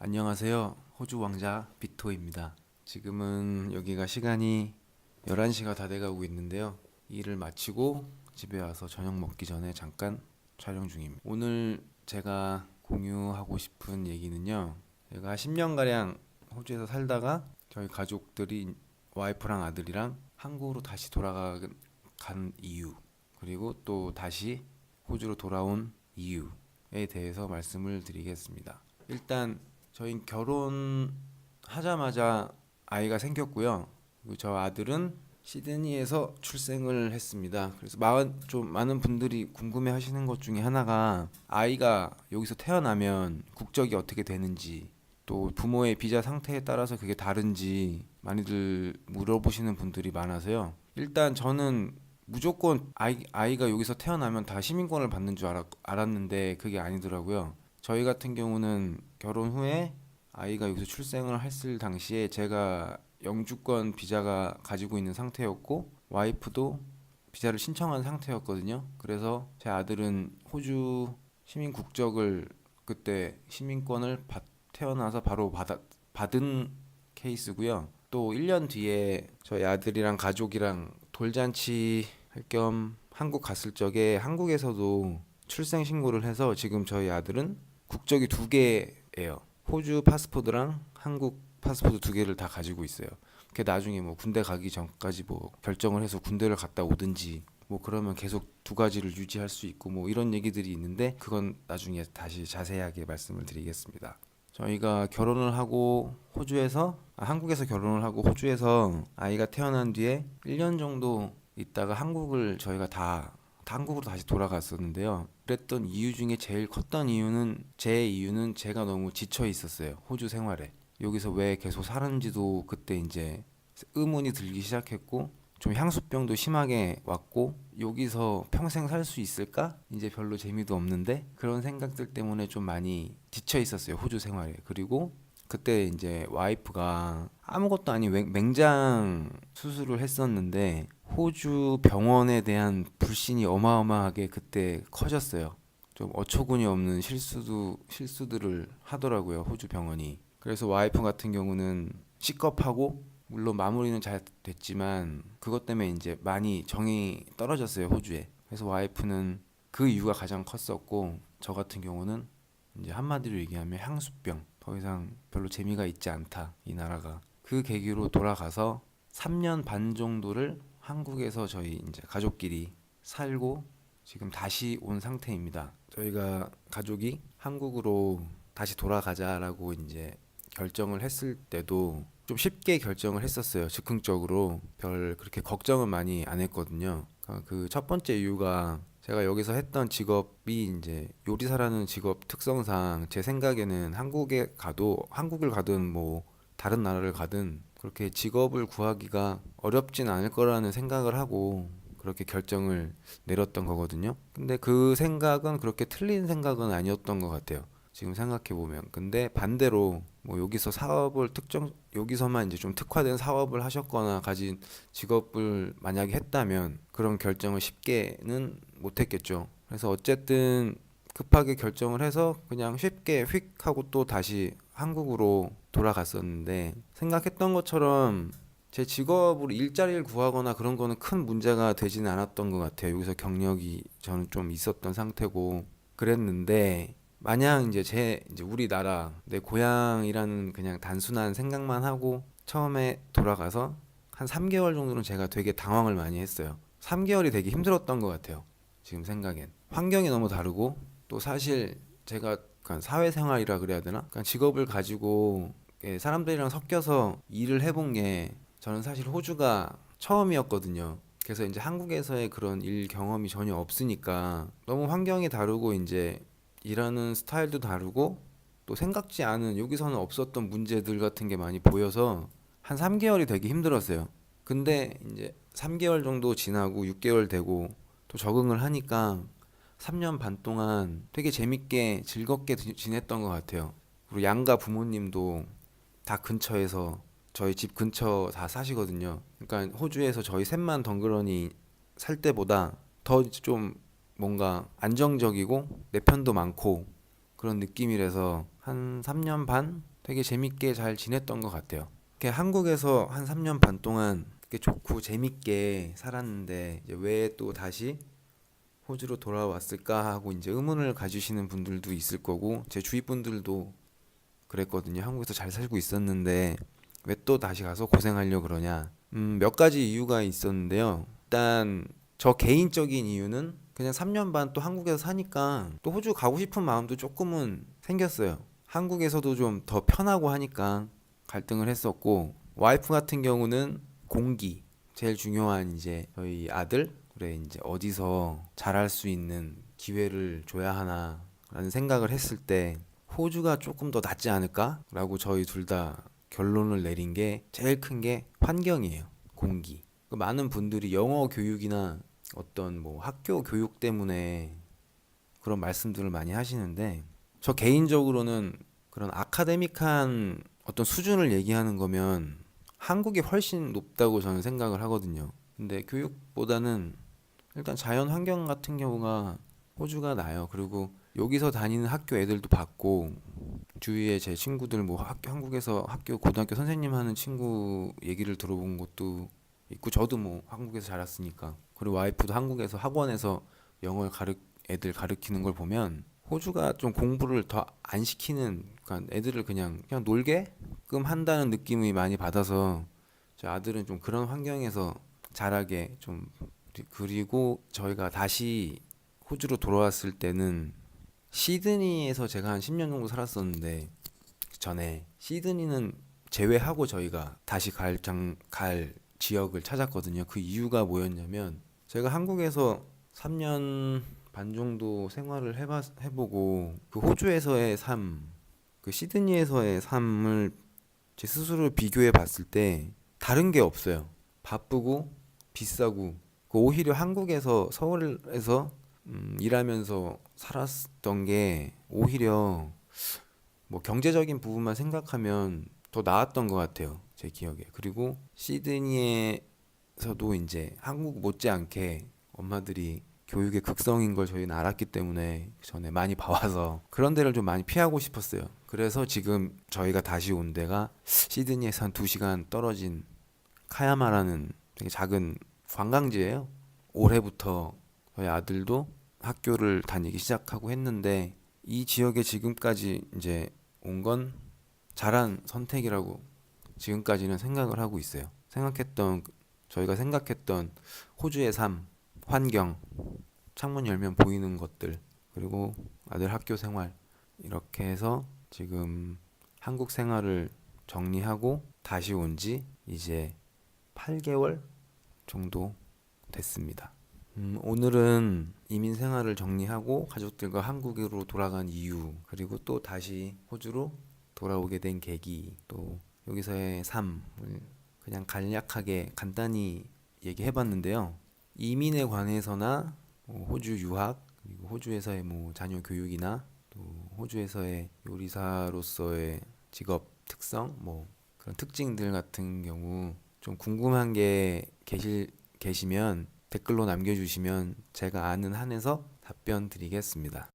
안녕하세요. 호주 왕자 비토입니다. 지금은 여기가 시간이 11시가 다 돼가고 있는데요. 일을 마치고 집에 와서 저녁 먹기 전에 잠깐 촬영 중입니다. 오늘 제가 공유하고 싶은 얘기는요. 제가 10년가량 호주에서 살다가 저희 가족들이 와이프랑 아들이랑 한국으로 다시 돌아간 이유, 그리고 또 다시 호주로 돌아온 이유에 대해서 말씀을 드리겠습니다. 일단 저희 결혼하자마자 아이가 생겼고요. 그리고 저 아들은 시드니에서 출생을 했습니다. 그래서 좀 많은 분들이 궁금해 하시는 것 중에 하나가 아이가 여기서 태어나면 국적이 어떻게 되는지, 또 부모의 비자 상태에 따라서 그게 다른지 많이들 물어보시는 분들이 많아서요. 일단 저는 무조건 아이가 여기서 태어나면 다 시민권을 받는 줄 알았는데 그게 아니더라고요. 저희 같은 경우는 결혼 후에 아이가 여기서 출생을 했을 당시에 제가 영주권 비자가 가지고 있는 상태였고 와이프도 비자를 신청한 상태였거든요. 그래서 제 아들은 호주 시민 국적을 그때 시민권을 태어나서 바로 받은 케이스고요. 또 1년 뒤에 저희 아들이랑 가족이랑 돌잔치 할 겸 한국 갔을 적에 한국에서도 출생 신고를 해서 지금 저희 아들은 국적이 두 개예요. 호주 파스포드랑 한국 파스포드 두 개를 다 가지고 있어요. 그 나중에 뭐 군대 가기 전까지 뭐 결정을 해서 군대를 갔다 오든지 뭐 그러면 계속 두 가지를 유지할 수 있고 뭐 이런 얘기들이 있는데 그건 나중에 다시 자세하게 말씀을 드리겠습니다. 저희가 결혼을 하고 한국에서 결혼을 하고 호주에서 아이가 태어난 뒤에 1년 정도 있다가 저희가 다 한국으로 다시 돌아갔었는데요. 그랬던 이유 중에 제일 컸던 제 이유는 제가 너무 지쳐 있었어요. 호주 생활에. 여기서 왜 계속 사는지도 그때 이제 의문이 들기 시작했고, 좀 향수병도 심하게 왔고, 여기서 평생 살 수 있을까? 이제 별로 재미도 없는데, 그런 생각들 때문에 좀 많이 지쳐 있었어요. 호주 생활에. 그리고 그때 이제 와이프가 아무것도 아닌 맹장 수술을 했었는데 호주 병원에 대한 불신이 어마어마하게 그때 커졌어요. 좀 어처구니 없는 실수들을 하더라고요, 호주 병원이. 그래서 와이프 같은 경우는 식겁하고 물론 마무리는 잘 됐지만 그것 때문에 이제 많이 정이 떨어졌어요, 호주에. 그래서 와이프는 그 이유가 가장 컸었고 저 같은 경우는 이제 한마디로 얘기하면 향수병. 더 이상 별로 재미가 있지 않다, 이 나라가. 그 계기로 돌아가서 3년 반 정도를 한국에서 저희 이제 가족끼리 살고 지금 다시 온 상태입니다. 저희가 가족이 한국으로 다시 돌아가자라고 이제 결정을 했을 때도 좀 쉽게 결정을 했었어요. 즉흥적으로 별 그렇게 걱정은 많이 안 했거든요. 그 첫 번째 이유가 제가 여기서 했던 직업이 이제 요리사라는 직업 특성상 제 생각에는 한국을 가든 뭐 다른 나라를 가든 그렇게 직업을 구하기가 어렵진 않을 거라는 생각을 하고 그렇게 결정을 내렸던 거거든요. 근데 그 생각은 그렇게 틀린 생각은 아니었던 것 같아요. 지금 생각해 보면. 근데 반대로 뭐 여기서만 이제 좀 특화된 사업을 하셨거나 가진 직업을 만약에 했다면 그런 결정을 쉽게는 못 했겠죠. 그래서 어쨌든 급하게 결정을 해서 그냥 쉽게 휙 하고 또 다시 한국으로 돌아갔었는데 생각했던 것처럼 제 직업으로 일자리를 구하거나 그런 거는 큰 문제가 되지는 않았던 것 같아요. 여기서 경력이 저는 좀 있었던 상태고 그랬는데 마냥 이제 우리나라 내 고향이라는 그냥 단순한 생각만 하고 처음에 돌아가서 한 3개월 정도는 제가 되게 당황을 많이 했어요. 3개월이 되게 힘들었던 것 같아요. 지금 생각엔. 환경이 너무 다르고 또 사실 제가 약간 사회생활이라 그래야 되나? 그러니까 직업을 가지고 사람들이랑 섞여서 일을 해본 게 저는 사실 호주가 처음이었거든요. 그래서 이제 한국에서의 그런 일 경험이 전혀 없으니까 너무 환경이 다르고 이제 일하는 스타일도 다르고 또 생각지 않은 여기서는 없었던 문제들 같은 게 많이 보여서 한 3개월이 되게 힘들었어요. 근데 이제 3개월 정도 지나고 6개월 되고 또 적응을 하니까 3년 반 동안 되게 재밌게 즐겁게 지냈던 것 같아요. 그리고 양가 부모님도 다 근처에서 저희 집 근처 다 사시거든요. 그러니까 호주에서 저희 셋만 덩그러니 살 때보다 더 좀 뭔가 안정적이고 내 편도 많고 그런 느낌이라서 한 3년 반 되게 재밌게 잘 지냈던 것 같아요. 이렇게 한국에서 한 3년 반 동안 이렇게 좋고 재밌게 살았는데 이제 왜 또 다시 호주로 돌아왔을까 하고 이제 의문을 가지시는 분들도 있을 거고 제 주위 분들도 그랬거든요. 한국에서 잘 살고 있었는데 왜 또 다시 가서 고생하려 그러냐. 몇 가지 이유가 있었는데요. 일단 저 개인적인 이유는 그냥 3년 반 또 한국에서 사니까 또 호주 가고 싶은 마음도 조금은 생겼어요. 한국에서도 좀 더 편하고 하니까 갈등을 했었고 와이프 같은 경우는 공기 제일 중요한 이제 저희 아들 그래 이제 어디서 잘할 수 있는 기회를 줘야 하나라는 생각을 했을 때 호주가 조금 더 낫지 않을까라고 저희 둘 다 결론을 내린 게 제일 큰 게 환경이에요. 공기. 그 많은 분들이 영어 교육이나 어떤 뭐 학교 교육 때문에 그런 말씀들을 많이 하시는데 저 개인적으로는 그런 아카데믹한 어떤 수준을 얘기하는 거면 한국이 훨씬 높다고 저는 생각을 하거든요. 근데 교육보다는 일단 자연 환경 같은 경우가 호주가 나요. 그리고 여기서 다니는 학교 애들도 봤고 주위에 제 친구들 뭐 한국에서 학교 고등학교 선생님 하는 친구 얘기를 들어본 것도 있고 저도 뭐 한국에서 자랐으니까 그리고 와이프도 한국에서 학원에서 영어를 애들 가르치는 걸 보면 호주가 좀 공부를 더 안 시키는 그러니까 애들을 그냥 놀게끔 한다는 느낌이 많이 받아서 제 아들은 좀 그런 환경에서 자라게 좀 그리고 저희가 다시 호주로 돌아왔을 때는 시드니에서 제가 한 10년 정도 살았었는데 전에 시드니는 제외하고 저희가 다시 갈 지역을 찾았거든요. 그 이유가 뭐였냐면 제가 한국에서 3년 반 정도 생활을 해보고 그 호주에서의 삶, 그 시드니에서의 삶을 제 스스로 비교해 봤을 때 다른 게 없어요. 바쁘고 비싸고 그 오히려 한국에서 서울에서 일하면서 살았던 게 오히려 뭐 경제적인 부분만 생각하면 더 나았던 것 같아요. 제 기억에. 그리고 시드니에서도 이제 한국 못지않게 엄마들이 교육의 극성인 걸 저희는 알았기 때문에 전에 많이 봐와서 그런 데를 좀 많이 피하고 싶었어요. 그래서 지금 저희가 다시 온 데가 시드니에서 한 2시간 떨어진 카야마라는 되게 작은 관광지예요. 올해부터 저희 아들도 학교를 다니기 시작하고 했는데 이 지역에 지금까지 이제 온 건 잘한 선택이라고 지금까지는 생각을 하고 있어요. 저희가 생각했던 호주의 삶, 환경, 창문 열면 보이는 것들, 그리고 아들 학교 생활 이렇게 해서 지금 한국 생활을 정리하고 다시 온지 이제 8개월 정도 됐습니다. 오늘은 이민 생활을 정리하고 가족들과 한국으로 돌아간 이유, 그리고 또 다시 호주로 돌아오게 된 계기, 또 여기서의 삶을 그냥 간략하게 간단히 얘기해 봤는데요. 이민에 관해서나 호주 유학, 그리고 호주에서의 뭐 자녀 교육이나 또 호주에서의 요리사로서의 직업 특성, 뭐 그런 특징들 같은 경우 좀 궁금한 게 계시면 댓글로 남겨주시면 제가 아는 한에서 답변 드리겠습니다.